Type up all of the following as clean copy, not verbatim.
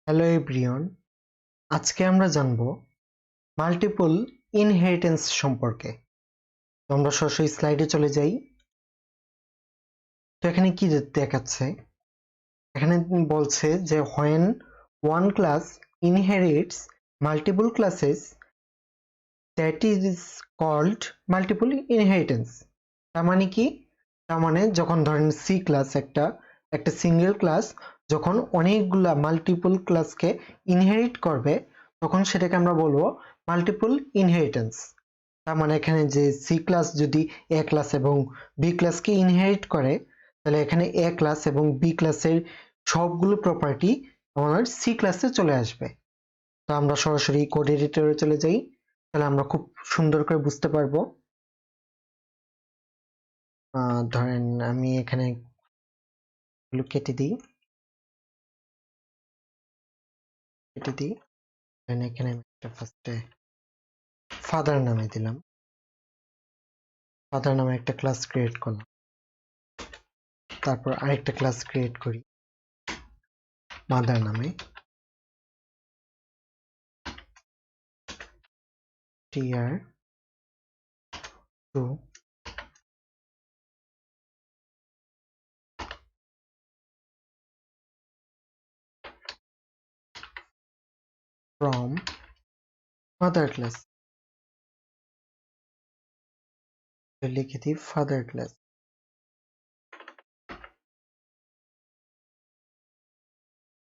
Hello everyone, আজকে আমরা জানব মাল্টিপল ইনহেরিটেন্স সম্পর্কে। তো আমরা সরাসরি স্লাইডে চলে যাই। তো এখানে কি দেখাচ্ছে? এখানে বলছে যে when one class inherits multiple classes that is called multiple inheritance। তার মানে কি? তার মানে যখন ধরেন সি ক্লাস একটা সিঙ্গেল ক্লাস যখন অনেকগুলা মাল্টিপল ক্লাসকে ইনহেরিট করবে তখন সেটাকে আমরা বলবো মাল্টিপল ইনহেরিটেন্স। তার মানে এখানে যে সি ক্লাস যদি এ ক্লাস এবং বি ক্লাসকে ইনহেরিট করে তাহলে এখানে এ ক্লাস এবং বি ক্লাসের সবগুলো প্রপার্টি আমার সি ক্লাসে চলে আসবে। তো আমরা সরাসরি কোড এডিটরে চলে যাই, তাহলে আমরা খুব সুন্দর করে বুঝতে পারবো। ধরেন আমি এখানে কেটে দিই এখানে আমি একটা ফার্স্টে ফাদার নামে দিলাম, ফাদার নামে একটা ক্লাস ক্রিয়েট করলাম। তারপর আরেকটা ক্লাস ক্রিয়েট করি মাদার নামে, tr2 from mother class, লিখে দিই ফাদার ক্লাস।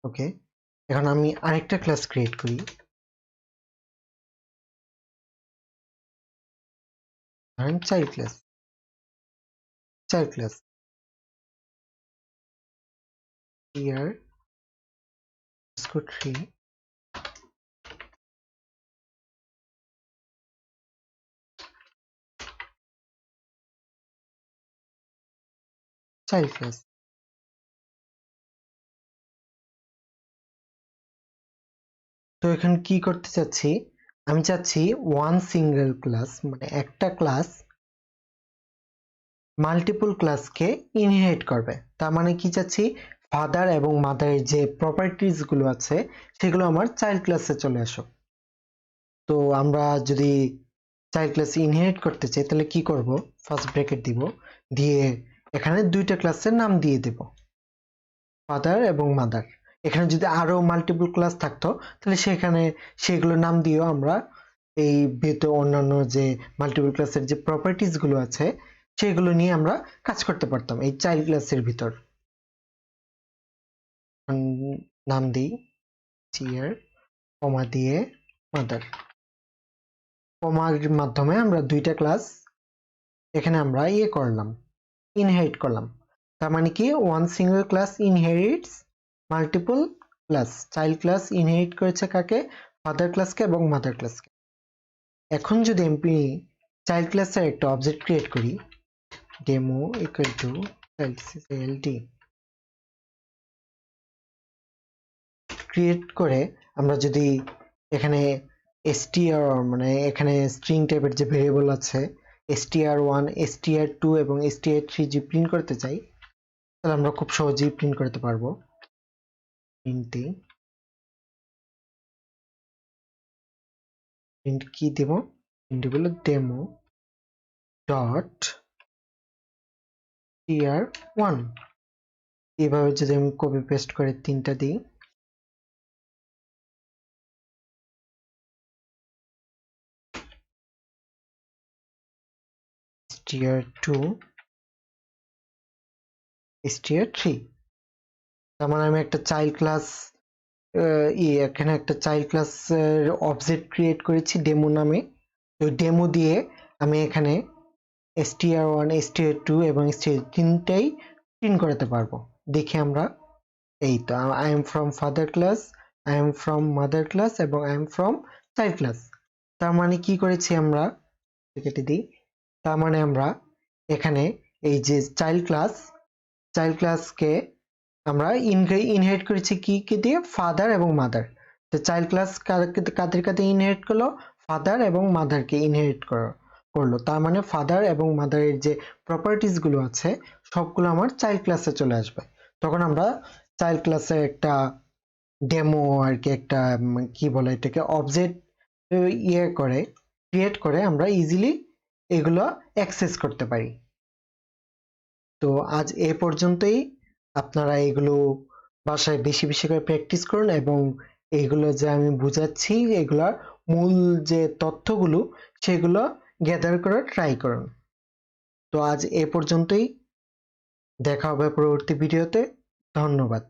ওকে, এখন আমি আরেকটা ক্লাস ক্রিয়েট করি, ধরেন child class tr3 child class. তো এখানে কি করতে চাচ্ছি? আমি চাচ্ছি ওয়ান সিঙ্গেল ক্লাস মানে একটা ক্লাস মাল্টিপল ক্লাসকে ইনহেরিট করবে। তার মানে কি চাচ্ছি? ফাদার এবং মাদারের যে প্রপার্টিজ গুলো আছে সেগুলো আমার চাইল্ড ক্লাসে চলে আসুক। তো আমরা যদি চাইল্ড ক্লাস ইনহেরিট করতে চাই তাহলে কি করব? ফার্স্ট ব্র্যাকেট দিব, দিয়ে এখানে দুইটা ক্লাসের নাম দিয়ে দেব, ফাদার এবং মাদার। এখানে যদি আরো মাল্টিপল ক্লাস থাকতো তাহলে সেগুলোর নাম দিয়েও আমরা এই ভিতরে অন্যান্য যে মাল্টিপল ক্লাসের যে প্রপার্টিজ গুলো আছে সেগুলো নিয়ে আমরা কাজ করতে পারতাম এই চাইল্ড ক্লাসের ভিতর। নাম দিই চিয়ার, কমা দিয়ে মাদার। কমার মাধ্যমে আমরা দুইটা ক্লাস এখানে আমরা করলাম, ইনহেরিট করলাম। তার মানে কি one single class inherits multiple class. Child class inherit করেছে কাকে? ফাদার ক্লাসকে এবং মাদার ক্লাসকে। এখন যদি আমি চাইল্ড ক্লাসের একটা অবজেক্ট ক্রিয়েট করি, demo equal to child create করে আমরা যদি এখানে str মানে এখানে স্ট্রিং টাইপের যে ভেরিয়েবল আছে str1 str2 এবং str3 যে প্রিন্ট করতে চাই তাহলে আমরা খুব সহজেই প্রিন্ট করতে পারবো। প্রিন্ট কি দেব? প্রিন্ট হলো ডেমো ডট tr1। এইভাবে যদি আমি কপি পেস্ট করে তিনটা দিই, str2 str3, তার মানে আমি একটা চাইল্ড ক্লাস এখানে একটা চাইল্ড ক্লাস অবজেক্ট ক্রিয়েট করেছি ডেমো নামে। তো ডেমো দিয়ে আমি এখানে str1 str2 এবং str তিনটাই প্রিন্ট করাতে পারবো। দেখি আমরা, এই তো I am from father class, I am from mother class এবং I am from child class. তার মানে কি করেছি আমরা? কেটে দিই। তার মানে আমরা এখানে এই যে চাইল্ড ক্লাসকে আমরা ইনহেরিট করেছি কি দিয়ে? ফাদার এবং মাদার। তো চাইল্ড ক্লাস কাদের ইনহেরিট করলো? ফাদার এবং মাদারকে ইনহেরিট করলো। তার মানে ফাদার এবং মাদারের যে প্রপার্টিজ গুলো আছে সবগুলো আমার চাইল্ড ক্লাসে চলে আসবে। তখন আমরা চাইল্ড ক্লাসের একটা ডেমো আর কি একটা কি বলে এটাকে অবজেক্ট করে ক্রিয়েট করে আমরা ইজিলি এগুলো অ্যাক্সেস করতে পারি। তো আজ এ পর্যন্তই। আপনারা এগুলো বাসায় বেশি বেশি করে প্র্যাকটিস করুন এবং এইগুলো যে আমি বুঝাচ্ছি এগুলার মূল যে তথ্যগুলো সেগুলো গ্যাদার করার ট্রাই করুন। তো আজ এ পর্যন্তই, দেখা হবে পরবর্তী ভিডিওতে। ধন্যবাদ।